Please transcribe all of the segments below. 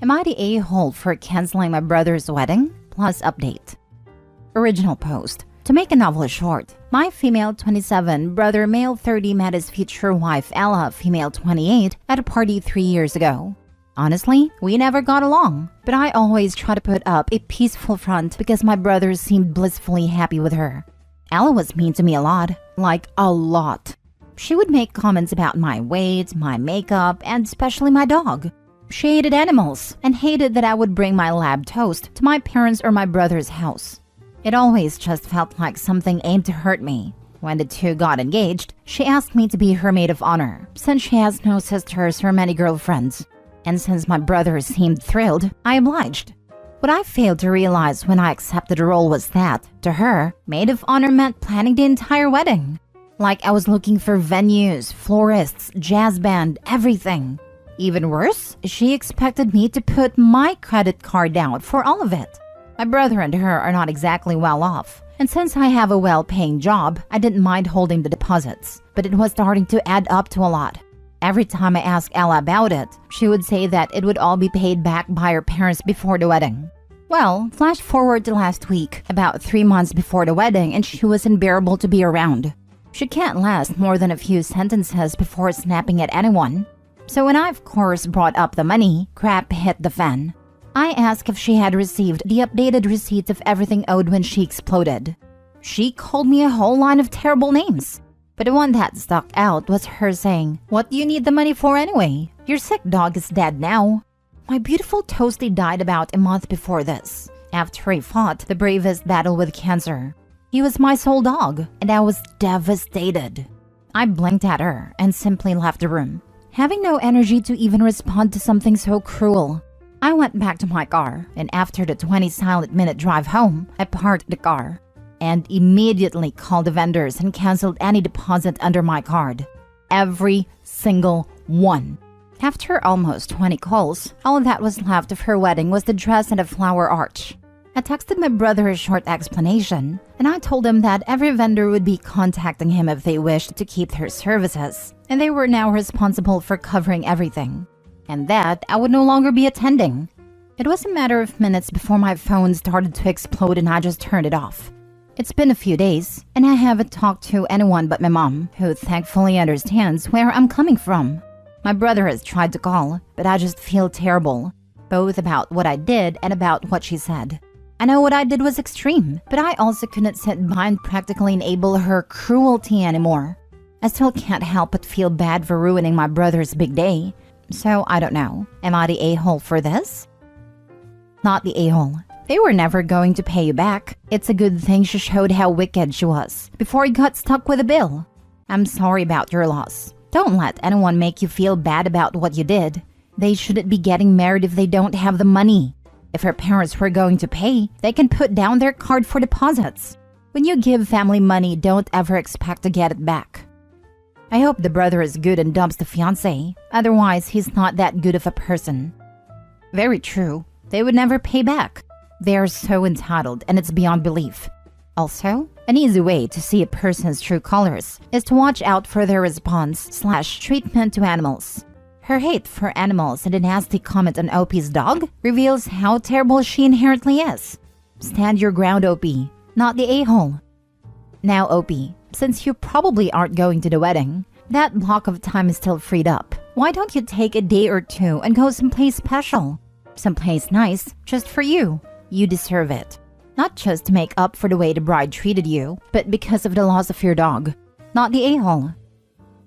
Am I the a-hole for canceling my brother's wedding? Plus update. Original post. To make a novel short, my female 27, brother male 30 met his future wife Ella, female 28, at a party 3 years ago. Honestly, we never got along, but I always try to put up a peaceful front because my brother seemed blissfully happy with her. Ella was mean to me a lot, like a lot. She would make comments about my weight, my makeup, and especially my dog. She hated animals and hated that I would bring my lab toast to my parents' or my brother's house. It always just felt like something aimed to hurt me. When the two got engaged, she asked me to be her maid of honor, since she has no sisters or many girlfriends. And since my brother seemed thrilled, I obliged. What I failed to realize when I accepted the role was that, to her, maid of honor meant planning the entire wedding. Like I was looking for venues, florists, jazz band, everything. Even worse, she expected me to put my credit card down for all of it. My brother and her are not exactly well off, and since I have a well-paying job, I didn't mind holding the deposits, but it was starting to add up to a lot. Every time I asked Ella about it, she would say that it would all be paid back by her parents before the wedding. Well, flash forward to last week, about 3 months before the wedding, and she was unbearable to be around. She can't last more than a few sentences before snapping at anyone. So when I of course brought up the money, crap hit the fan. I asked if she had received the updated receipts of everything owed when she exploded. She called me a whole line of terrible names. But the one that stuck out was her saying, "What do you need the money for anyway? Your sick dog is dead now." My beautiful Toasty died about a month before this, after he fought the bravest battle with cancer. He was my sole dog, and I was devastated. I blinked at her and simply left the room, having no energy to even respond to something so cruel. I went back to my car, and after the 20 silent minute drive home, I parked the car and immediately called the vendors and canceled any deposit under my card. Every single one. After almost 20 calls, all that was left of her wedding was the dress and a flower arch. I texted my brother a short explanation, and I told him that every vendor would be contacting him if they wished to keep their services, and they were now responsible for covering everything, and that I would no longer be attending. It was a matter of minutes before my phone started to explode and I just turned it off. It's been a few days, and I haven't talked to anyone but my mom, who thankfully understands where I'm coming from. My brother has tried to call, but I just feel terrible, both about what I did and about what she said. I know what I did was extreme, but I also couldn't sit by and practically enable her cruelty anymore. I still can't help but feel bad for ruining my brother's big day. So I don't know, am I the a-hole for this? Not the a-hole. They were never going to pay you back. It's a good thing she showed how wicked she was before he got stuck with a bill. I'm sorry about your loss. Don't let anyone make you feel bad about what you did. They shouldn't be getting married if they don't have the money. If her parents were going to pay, they can put down their card for deposits. When you give family money, don't ever expect to get it back. I hope the brother is good and dumps the fiancée. Otherwise, he's not that good of a person. Very true. They would never pay back. They are so entitled, and it's beyond belief. Also, an easy way to see a person's true colors is to watch out for their response/treatment to animals. Her hate for animals and a nasty comment on OP's dog reveals how terrible she inherently is. Stand your ground, OP, not the a-hole. Now, OP, since you probably aren't going to the wedding, that block of time is still freed up. Why don't you take a day or two and go someplace special? Someplace nice, just for you. You deserve it. Not just to make up for the way the bride treated you, but because of the loss of your dog. Not the a-hole.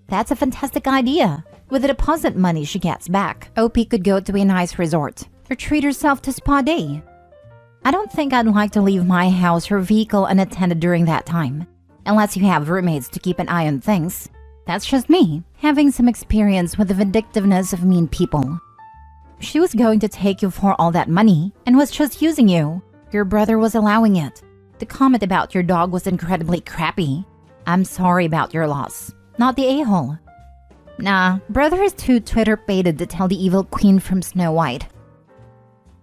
That's a fantastic idea. With the deposit money she gets back, OP could go to a nice resort or treat herself to spa day. I don't think I'd like to leave my house or vehicle unattended during that time, unless you have roommates to keep an eye on things. That's just me, having some experience with the vindictiveness of mean people. She was going to take you for all that money and was just using you. Your brother was allowing it. The comment about your dog was incredibly crappy. I'm sorry about your loss. Not the a-hole. Nah, brother is too Twitter-baited to tell the evil queen from Snow White.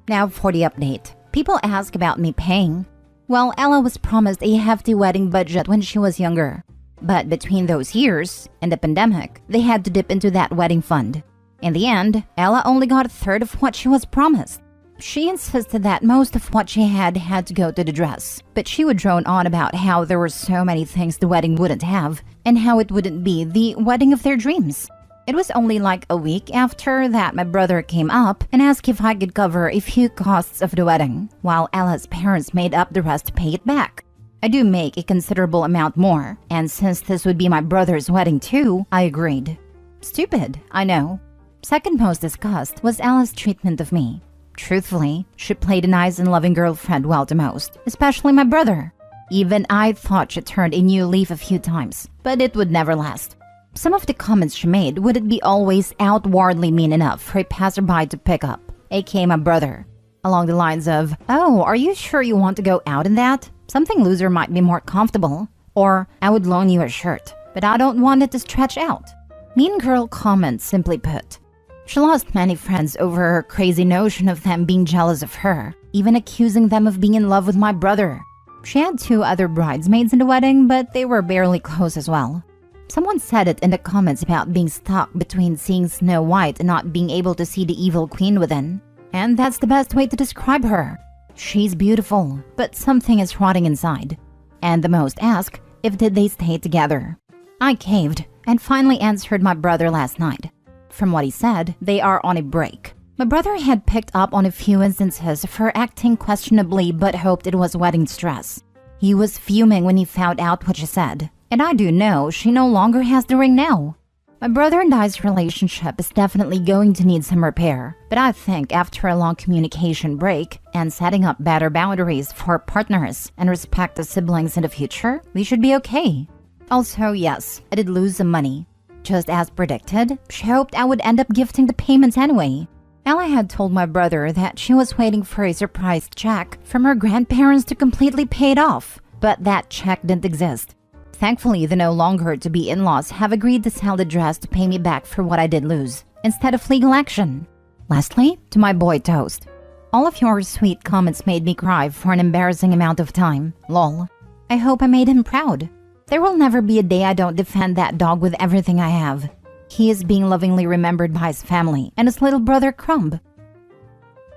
Now for the update. People ask about me paying. Well, Ella was promised a hefty wedding budget when she was younger. But between those years and the pandemic, they had to dip into that wedding fund. In the end, Ella only got a third of what she was promised. She insisted that most of what she had to go to the dress, but she would drone on about how there were so many things the wedding wouldn't have, and how it wouldn't be the wedding of their dreams. It was only like a week after that my brother came up and asked if I could cover a few costs of the wedding, while Ella's parents made up the rest to pay it back. I do make a considerable amount more, and since this would be my brother's wedding too, I agreed. Stupid, I know. Second most discussed was Ella's treatment of me. Truthfully, she played a nice and loving girlfriend well the most, especially my brother. Even I thought she turned a new leaf a few times, but it would never last. Some of the comments she made wouldn't be always outwardly mean enough for a passerby to pick up, aka my brother. Along the lines of, "Oh, are you sure you want to go out in that? Something looser might be more comfortable." Or, "I would loan you a shirt, but I don't want it to stretch out." Mean girl comments, simply put. She lost many friends over her crazy notion of them being jealous of her, even accusing them of being in love with my brother. She had 2 other bridesmaids in the wedding, but they were barely close as well. Someone said it in the comments about being stuck between seeing Snow White and not being able to see the evil queen within. And that's the best way to describe her. She's beautiful, but something is rotting inside. And the most asked, if did they stay together? I caved and finally answered my brother last night. From what he said, they are on a break. My brother had picked up on a few instances of her acting questionably but hoped it was wedding stress. He was fuming when he found out what she said. And I do know she no longer has the ring now. My brother and I's relationship is definitely going to need some repair, but I think after a long communication break and setting up better boundaries for partners and respect the siblings in the future, we should be okay. Also, yes, I did lose some money. Just as predicted, she hoped I would end up gifting the payments anyway. Ella had told my brother that she was waiting for a surprise check from her grandparents to completely pay it off, but that check didn't exist. Thankfully, the no longer to be in-laws have agreed to sell the dress to pay me back for what I did lose, instead of legal action. Lastly, to my boy Toast. All of your sweet comments made me cry for an embarrassing amount of time. Lol. I hope I made him proud. There will never be a day I don't defend that dog with everything I have. He is being lovingly remembered by his family and his little brother Crumb.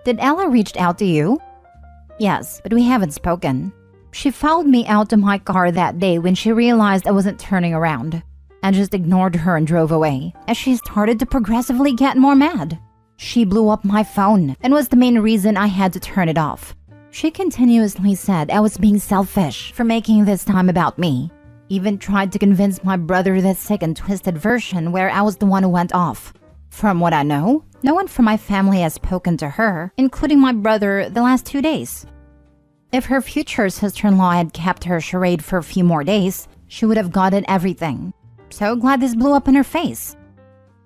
Did Ella reach out to you? Yes, but we haven't spoken. She followed me out to my car that day when she realized I wasn't turning around, and just ignored her and drove away, as she started to progressively get more mad. She blew up my phone and was the main reason I had to turn it off. She continuously said I was being selfish for making this time about me. Even tried to convince my brother this sick and twisted version where I was the one who went off. From what I know, no one from my family has spoken to her, including my brother, the last 2 days. If her future sister-in-law had kept her charade for a few more days, she would have gotten everything. So glad this blew up in her face.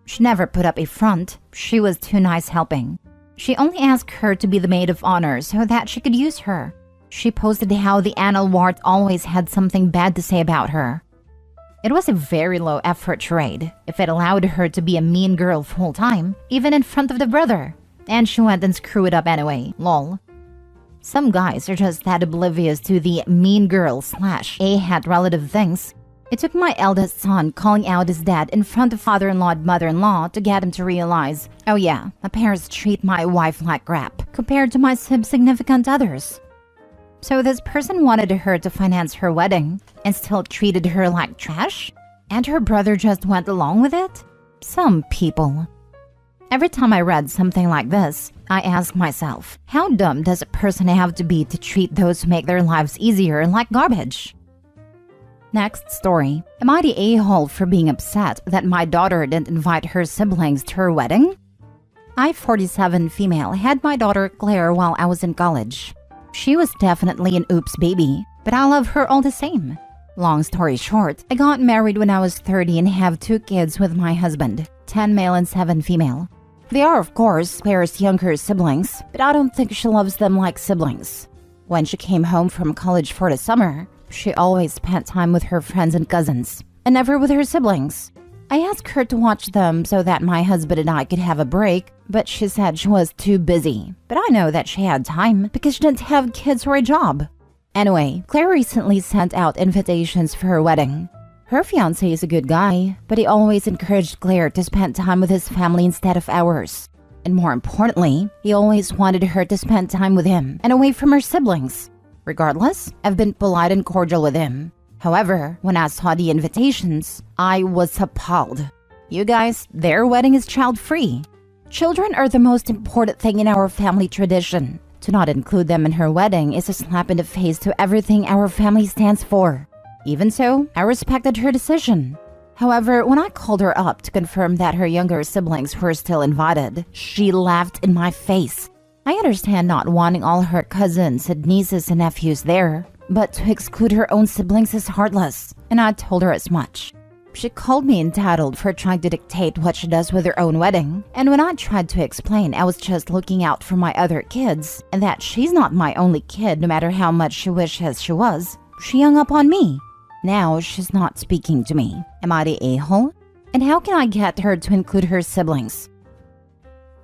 She never put up a front. She was too nice helping. She only asked her to be the maid of honor so that she could use her. She posted how the anal wart always had something bad to say about her. It was a very low-effort charade if it allowed her to be a mean girl full-time, even in front of the brother. And she went and screwed it up anyway, lol. Some guys are just that oblivious to the mean girl / a-hat relative things. It took my eldest son calling out his dad in front of father-in-law and mother-in-law to get him to realize, oh yeah, my parents treat my wife like crap compared to my significant others. So this person wanted her to finance her wedding and still treated her like trash? And her brother just went along with it? Some people. Every time I read something like this, I ask myself, how dumb does a person have to be to treat those who make their lives easier like garbage? Next story. Am I the a-hole for being upset that my daughter didn't invite her siblings to her wedding? I, 47 female, had my daughter Claire while I was in college. She was definitely an oops baby, but I love her all the same. Long story short, I got married when I was 30 and have 2 kids with my husband, 10 male and 7 female. They are, of course, Claire's younger siblings, but I don't think she loves them like siblings. When she came home from college for the summer, she always spent time with her friends and cousins, and never with her siblings. I asked her to watch them so that my husband and I could have a break, but she said she was too busy. But I know that she had time because she didn't have kids or a job. Anyway, Claire recently sent out invitations for her wedding. Her fiancé is a good guy, but he always encouraged Claire to spend time with his family instead of ours. And more importantly, he always wanted her to spend time with him and away from her siblings. Regardless, I've been polite and cordial with him. However, when I saw the invitations, I was appalled. You guys, their wedding is child-free. Children are the most important thing in our family tradition. To not include them in her wedding is a slap in the face to everything our family stands for. Even so, I respected her decision. However, when I called her up to confirm that her younger siblings were still invited, she laughed in my face. I understand not wanting all her cousins and nieces and nephews there, but to exclude her own siblings is heartless, and I told her as much. She called me entitled for trying to dictate what she does with her own wedding, and when I tried to explain I was just looking out for my other kids, and that she's not my only kid no matter how much she wishes she was, she hung up on me. Now she's not speaking to me. Am I the a-hole? And how can I get her to include her siblings?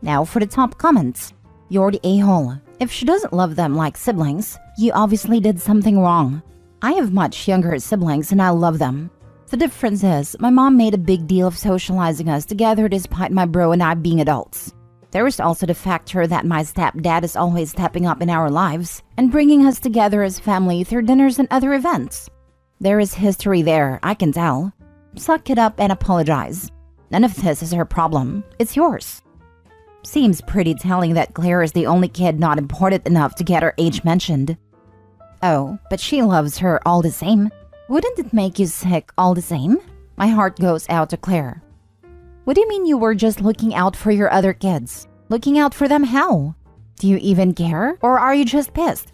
Now for the top comments. You're the a-hole. If she doesn't love them like siblings, you obviously did something wrong. I have much younger siblings and I love them. The difference is, my mom made a big deal of socializing us together despite my bro and I being adults. There is also the factor that my stepdad is always stepping up in our lives and bringing us together as family through dinners and other events. There is history there, I can tell. Suck it up and apologize. None of this is her problem. It's yours. Seems pretty telling that Claire is the only kid not important enough to get her age mentioned. Oh, but she loves her all the same. Wouldn't it make you sick all the same? My heart goes out to Claire. What do you mean you were just looking out for your other kids? Looking out for them how? Do you even care, or are you just pissed?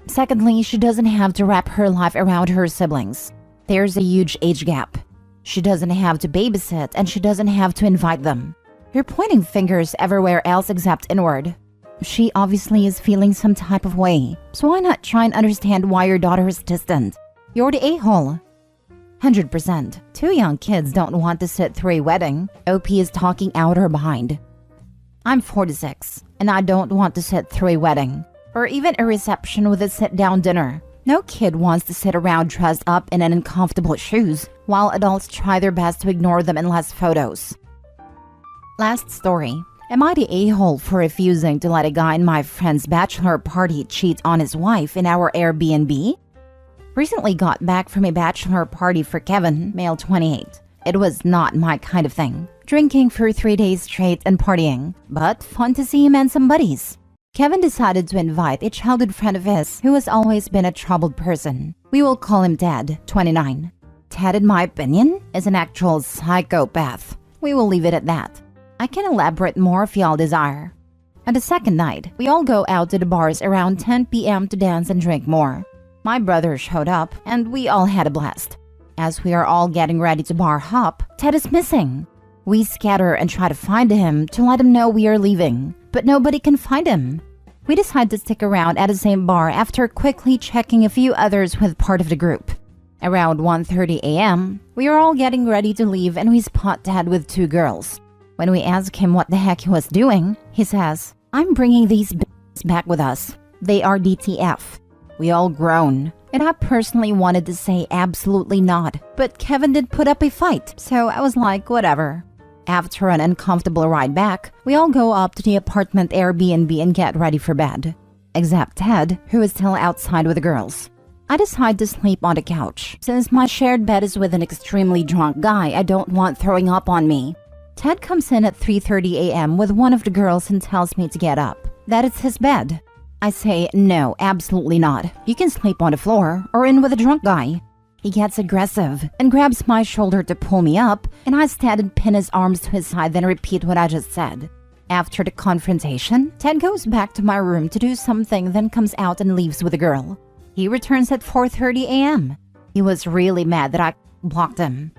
Secondly, she doesn't have to wrap her life around her siblings. There's a huge age gap. She doesn't have to babysit and she doesn't have to invite them. You're pointing fingers everywhere else except inward. She obviously is feeling some type of way, so why not try and understand why your daughter is distant? You're the a-hole. 100%. Two young kids don't want to sit through a wedding. OP is talking out her behind. I'm 46, and I don't want to sit through a wedding. Or even a reception with a sit-down dinner. No kid wants to sit around dressed up in an uncomfortable shoes, while adults try their best to ignore them in less photos. Last story. Am I the a-hole for refusing to let a guy in my friend's bachelor party cheat on his wife in our Airbnb? Recently got back from a bachelor party for Kevin, male 28. It was not my kind of thing. Drinking for 3 days straight and partying, but fun to see him and some buddies. Kevin decided to invite a childhood friend of his who has always been a troubled person. We will call him Ted, 29. Ted, in my opinion, is an actual psychopath. We will leave it at that. I can elaborate more if y'all desire. On the second night, we all go out to the bars around 10 p.m. to dance and drink more. My brother showed up, and we all had a blast. As we are all getting ready to bar hop, Ted is missing. We scatter and try to find him to let him know we are leaving, but nobody can find him. We decide to stick around at the same bar after quickly checking a few others with part of the group. Around 1:30 a.m., we are all getting ready to leave and we spot Ted with 2 girls. When we ask him what the heck he was doing, he says, "I'm bringing these b****s back with us. They are DTF." We all groan, and I personally wanted to say absolutely not, but Kevin did put up a fight, so I was like, whatever. After an uncomfortable ride back, we all go up to the apartment Airbnb and get ready for bed. Except Ted, who is still outside with the girls. I decide to sleep on the couch, since my shared bed is with an extremely drunk guy I don't want throwing up on me. Ted comes in at 3:30 a.m. with one of the girls and tells me to get up, that it's his bed. I say, no, absolutely not. You can sleep on the floor or in with a drunk guy. He gets aggressive and grabs my shoulder to pull me up, and I stand and pin his arms to his side, then repeat what I just said. After the confrontation, Ted goes back to my room to do something, then comes out and leaves with a girl. He returns at 4:30 a.m. He was really mad that I blocked him.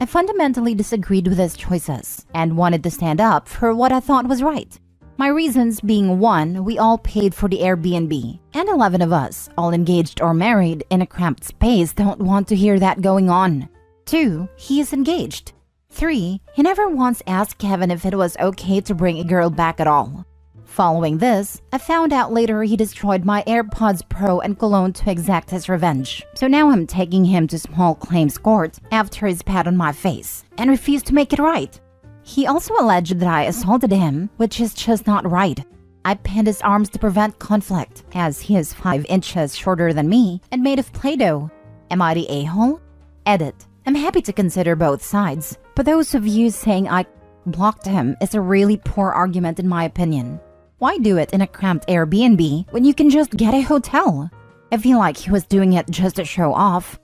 I fundamentally disagreed with his choices and wanted to stand up for what I thought was right. My reasons being 1, we all paid for the Airbnb, and 11 of us, all engaged or married in a cramped space, don't want to hear that going on. 2, he is engaged. 3, he never once asked Kevin if it was okay to bring a girl back at all. Following this, I found out later he destroyed my AirPods Pro and cologne to exact his revenge. So now I'm taking him to small claims court after his pat on my face and refused to make it right. He also alleged that I assaulted him, which is just not right. I pinned his arms to prevent conflict, as he is 5 inches shorter than me and made of Play-Doh. Am I the a-hole? Edit. I'm happy to consider both sides, but those of you saying I blocked him is a really poor argument in my opinion. Why do it in a cramped Airbnb when you can just get a hotel? I feel like he was doing it just to show off.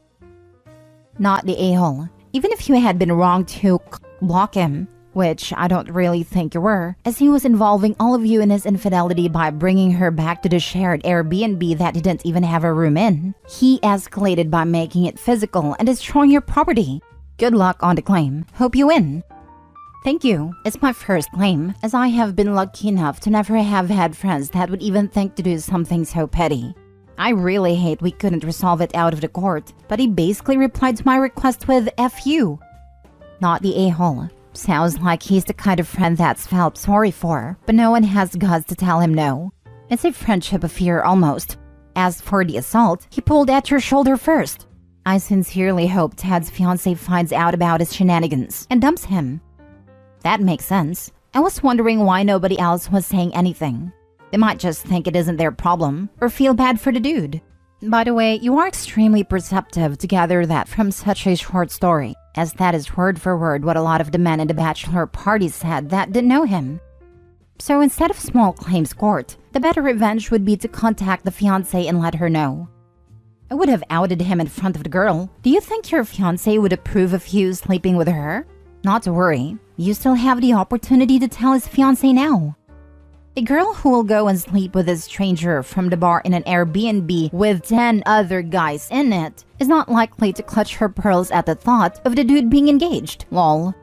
Not the a-hole. Even if you had been wrong to block him, which I don't really think you were, as he was involving all of you in his infidelity by bringing her back to the shared Airbnb that didn't even have a room in. He escalated by making it physical and destroying your property. Good luck on the claim. Hope you win. Thank you. It's my first claim, as I have been lucky enough to never have had friends that would even think to do something so petty. I really hate we couldn't resolve it out of the court, but he basically replied to my request with F you. Not the a-hole. Sounds like he's the kind of friend that's felt sorry for, but no one has guts to tell him no. It's a friendship affair almost. As for the assault, he pulled at your shoulder first. I sincerely hope Ted's fiancé finds out about his shenanigans and dumps him. That makes sense. I was wondering why nobody else was saying anything. They might just think it isn't their problem or feel bad for the dude. By the way, you are extremely perceptive to gather that from such a short story, as that is word for word what a lot of the men in the bachelor party said that didn't know him. So instead of small claims court, the better revenge would be to contact the fiancé and let her know. I would have outed him in front of the girl. Do you think your fiancé would approve of you sleeping with her? Not to worry, you still have the opportunity to tell his fiancé now. A girl who will go and sleep with a stranger from the bar in an Airbnb with 10 other guys in it is not likely to clutch her pearls at the thought of the dude being engaged, lol.